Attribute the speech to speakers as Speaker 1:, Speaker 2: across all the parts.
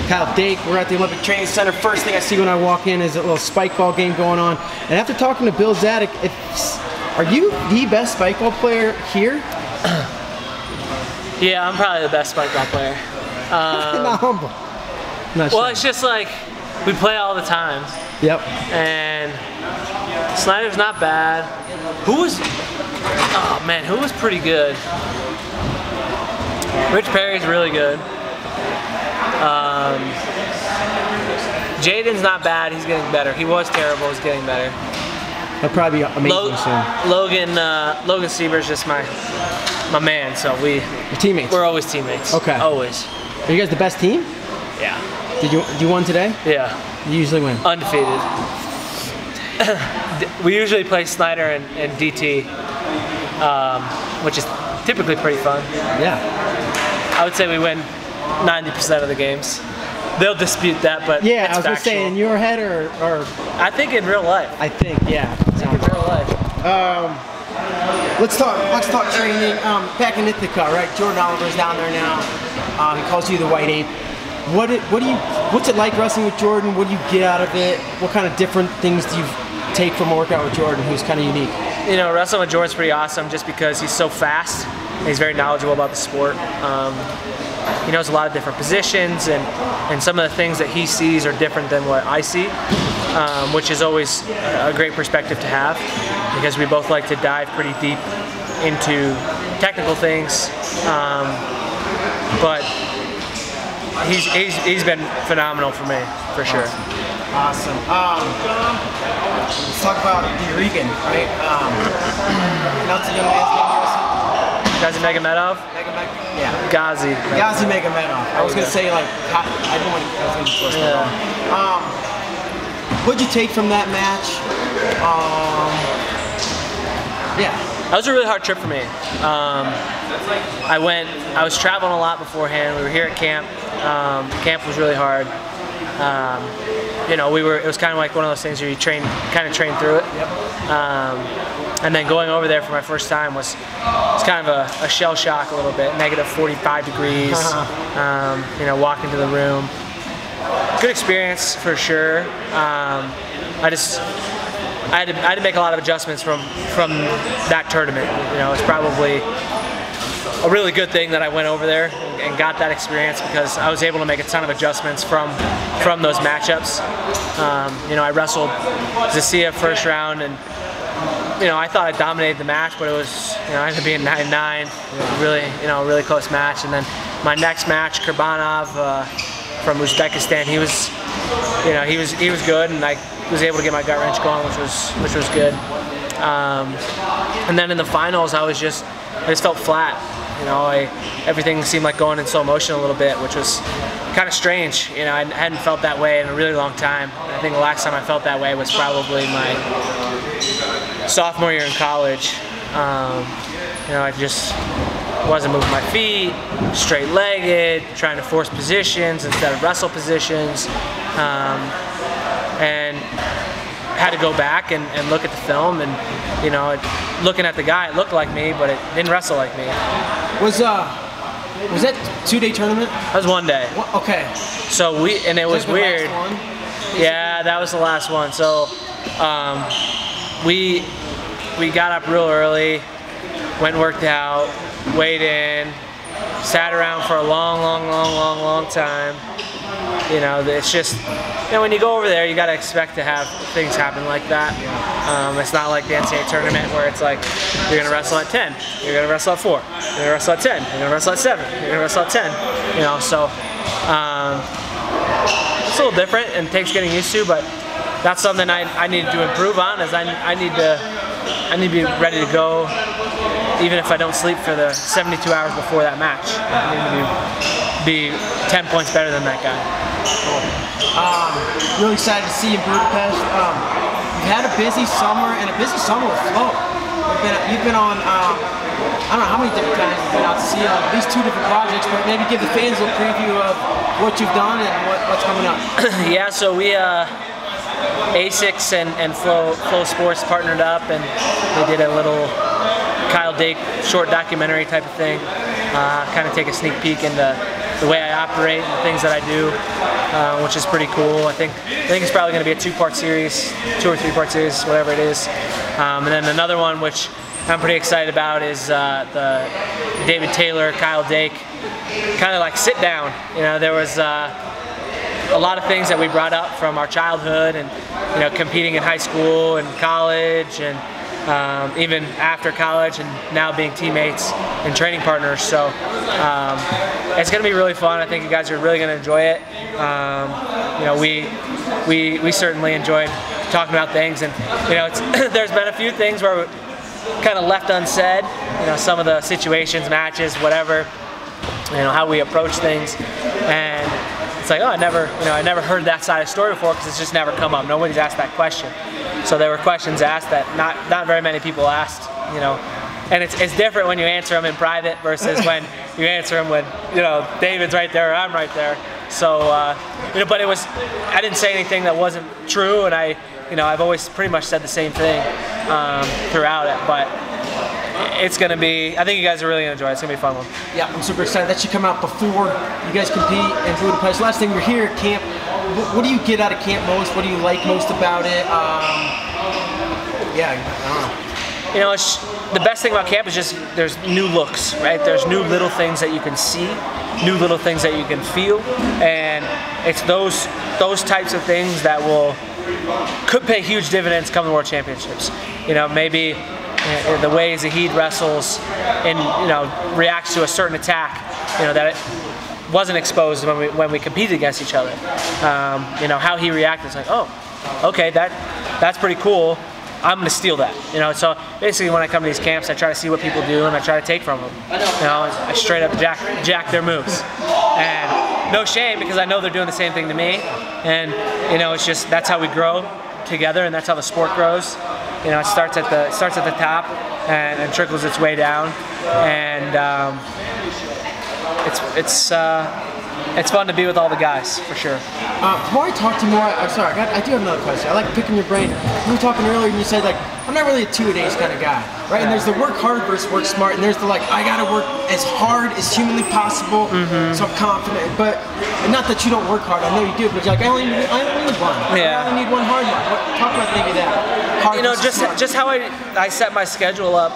Speaker 1: Kyle Dake. We're at the Olympic Training Center. First thing I see when I walk in is a little spike ball game going on. And after talking to Bill Zadek, are you the best spike ball player here?
Speaker 2: Yeah, I'm probably the best spike ball player.
Speaker 1: Not humble. Not
Speaker 2: well,
Speaker 1: sure.
Speaker 2: it's just like we play all the time.
Speaker 1: Yep.
Speaker 2: And Snyder's not bad. Who was pretty good? Rich Perry's really good. Jaden's not bad. He's getting better. He was terrible. He's getting better.
Speaker 1: That'll probably be amazing soon.
Speaker 2: Logan Sieber's just my man. So
Speaker 1: your teammates.
Speaker 2: We're always teammates.
Speaker 1: Okay.
Speaker 2: Always.
Speaker 1: Are you guys the best team?
Speaker 2: Yeah.
Speaker 1: Did you won today?
Speaker 2: Yeah.
Speaker 1: You usually win.
Speaker 2: Undefeated. We usually play Snyder and DT, which is typically pretty fun.
Speaker 1: Yeah.
Speaker 2: I would say we win 90% of the games. They'll dispute that, but
Speaker 1: yeah,
Speaker 2: it's
Speaker 1: I was gonna say in your head or
Speaker 2: I think in real life.
Speaker 1: I think yeah.
Speaker 2: In real life.
Speaker 1: Let's talk training. Back in Ithaca, right? Jordan Oliver's down there now. He calls you the White Ape. What's it like wrestling with Jordan? What do you get out of it? What kind of different things do you take from a workout with Jordan, who's kind of unique?
Speaker 2: You know, wrestling with Jordan's pretty awesome just because he's so fast. And he's very knowledgeable about the sport. He knows a lot of different positions, and some of the things that he sees are different than what I see, which is always a great perspective to have because we both like to dive pretty deep into technical things. But he's been phenomenal for me, for sure.
Speaker 1: Awesome. Let's talk about the Regan, right? That's the young man's name.
Speaker 2: Gazi Magomedov?
Speaker 1: Yeah.
Speaker 2: Gazi
Speaker 1: Magomedov. I was gonna say like I didn't want to. I was gonna force it wrong. What'd you take from that match? Yeah.
Speaker 2: That was a really hard trip for me. I was traveling a lot beforehand. We were here at camp. Camp was really hard. You know, it was kind of like one of those things where you kind of train through it.
Speaker 1: Yep.
Speaker 2: And then going over there for my first time was kind of a shell shock a little bit. Negative 45 degrees. You know, walking to the room. Good experience for sure. I had to make a lot of adjustments from that tournament. You know, it's probably a really good thing that I went over there and got that experience because I was able to make a ton of adjustments from those matchups. You know, I wrestled Zacia first round, and you know, I thought I dominated the match, but it was, you know, I ended up being 9-9. Really, you know, really close match. And then my next match, Kurbanov from Uzbekistan, he was good, and I was able to get my gut wrench going, which was good. And then in the finals, I just felt flat. You know, everything seemed like going in slow motion a little bit, which was kind of strange. You know, I hadn't felt that way in a really long time. I think the last time I felt that way was probably my sophomore year in college. You know, I just wasn't moving my feet, straight-legged, trying to force positions instead of wrestle positions, and had to go back and look at the film, and you know, looking at the guy, it looked like me, but it didn't wrestle like me.
Speaker 1: Was that 2-day tournament?
Speaker 2: That was 1 day.
Speaker 1: Okay.
Speaker 2: So it was weird. Yeah, that was the last one. So we got up real early, went and worked out, weighed in, sat around for a long time. You know, it's just, you know, when you go over there, you got to expect to have things happen like that. It's not like the NCAA tournament where it's like, you're going to wrestle at 10, you're going to wrestle at 4, you're going to wrestle at 10, you're going to wrestle at 7, you're going to wrestle at 10. You know, so it's a little different and takes getting used to, but that's something I need to improve on, as I need to be ready to go even if I don't sleep for the 72 hours before that match. I need to be 10 points better than that guy.
Speaker 1: Really excited to see you in Budapest. You've had a busy summer, and a busy summer with Flow. You've been on, I don't know how many different times you've been out to see at least 2 different projects, but maybe give the fans a little preview of what you've done and what's coming up.
Speaker 2: Yeah, so we, ASICS and Flow Sports partnered up, and they did a little Kyle Dake short documentary type of thing, kind of take a sneak peek into the way I operate and the things that I do, which is pretty cool. I think it's probably going to be a 2-part series, 2 or 3-part series, whatever it is. And then another one which I'm pretty excited about is the David Taylor, Kyle Dake, kind of like sit down. You know, there was a lot of things that we brought up from our childhood and, you know, competing in high school and college and even after college and now being teammates and training partners. So it's going to be really fun. I think you guys are really going to enjoy it. You know, we certainly enjoyed talking about things, and you know, there's been a few things where we kind of left unsaid. You know, some of the situations, matches, whatever. You know, how we approach things, and it's like, oh, I never heard that side of the story before because it's just never come up. Nobody's asked that question. So there were questions asked that not very many people asked, you know. And it's different when you answer them in private versus when you answer them when, you know, David's right there or I'm right there. So, you know, but I didn't say anything that wasn't true, and I've always pretty much said the same thing throughout it. But it's going to be, I think you guys are really going to enjoy it. It's going to be a fun one.
Speaker 1: Yeah, I'm super excited. That should come out before you guys compete in Budapest. Last thing, you're here at camp. What do you get out of camp most? What do you like most about it? Yeah, I don't know.
Speaker 2: You know, the best thing about camp is just there's new looks, right? There's new little things that you can see, new little things that you can feel, and it's those types of things that could pay huge dividends come the World Championships. You know, maybe the way Zahid wrestles and, you know, reacts to a certain attack, you know, that it wasn't exposed when we competed against each other. You know, how he reacted, it's like, oh, okay, that's pretty cool. I'm going to steal that, you know. So basically, when I come to these camps, I try to see what people do and I try to take from them. You know, I straight up jack their moves, and no shame because I know they're doing the same thing to me. And you know, it's just that's how we grow together, and that's how the sport grows. You know, it starts at the top and trickles its way down, and it's fun to be with all the guys for sure.
Speaker 1: Before I talk to you more, I'm sorry, I do have another question. I like picking your brain. We were talking earlier and you said, like, I'm not really a two-a-days kind of guy, right? And there's the work hard versus work smart, and there's the, like, I gotta work as hard as humanly possible, so I'm confident. But, and not that you don't work hard, I know you do, but you're like, I only need one.
Speaker 2: Yeah.
Speaker 1: I only need one hard one. Talk about maybe that. Hard,
Speaker 2: you know, just how I set my schedule up,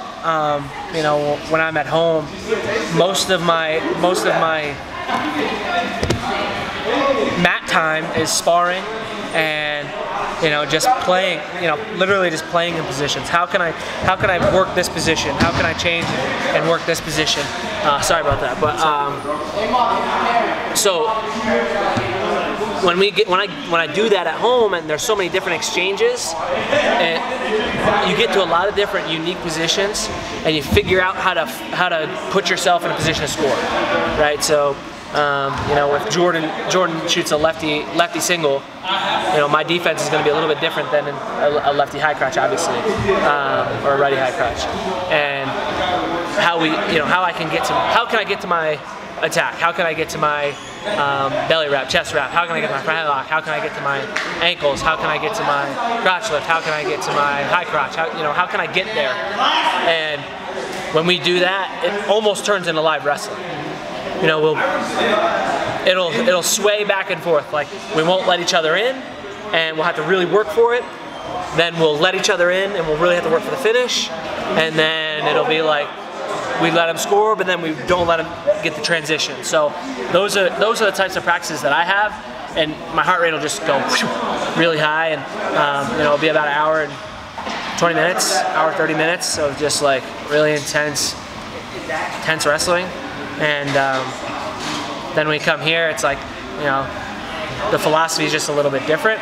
Speaker 2: you know, when I'm at home, most of my mat time is sparring and, you know, just playing, you know, literally just playing in positions. How can I work this position? How can I change and work this position? Sorry about that, but so when I do that at home, and there's so many different exchanges, and you get to a lot of different unique positions, and you figure out how to put yourself in a position to score, right? So. You know, if Jordan shoots a lefty single, you know, my defense is going to be a little bit different than a lefty high crotch, obviously, or a righty high crotch. And how can I get to my attack? How can I get to my belly wrap, chest wrap? How can I get to my front headlock? How can I get to my ankles? How can I get to my crotch lift? How can I get to my high crotch? How can I get there? And when we do that, it almost turns into live wrestling. You know, it'll sway back and forth. Like, we won't let each other in, and we'll have to really work for it. Then we'll let each other in, and we'll really have to work for the finish. And then it'll be like we let them score, but then we don't let them get the transition. So those are the types of practices that I have, and my heart rate will just go really high, and you know, it'll be about an hour and 20 minutes, hour 30 minutes of just like really intense wrestling. And then we come here, it's like, you know, the philosophy is just a little bit different,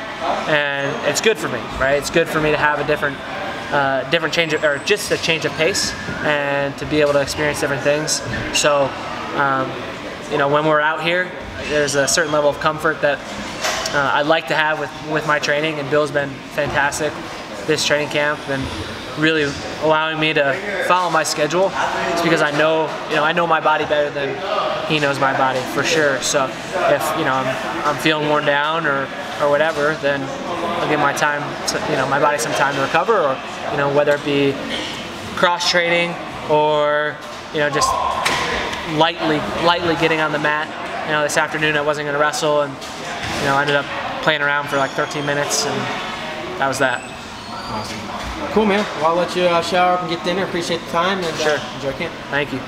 Speaker 2: and it's good for me, right? It's good for me to have a different change of, or just a change of pace, and to be able to experience different things. So, you know, when we're out here, there's a certain level of comfort that I like to have with my training, and Bill's been fantastic this training camp, and really allowing me to follow my schedule. It's because I know my body better than he knows my body for sure. So if, you know, I'm feeling worn down or whatever, then I'll give my body some time to recover, or, you know, whether it be cross training or, you know, just lightly getting on the mat you know, this afternoon I wasn't going to wrestle, and you know, I ended up playing around for like 13 minutes, and that was that.
Speaker 1: Awesome. Cool, man. Well, I'll let you shower up and get dinner. Appreciate the time, and
Speaker 2: Sure.
Speaker 1: enjoy camp.
Speaker 2: Thank you.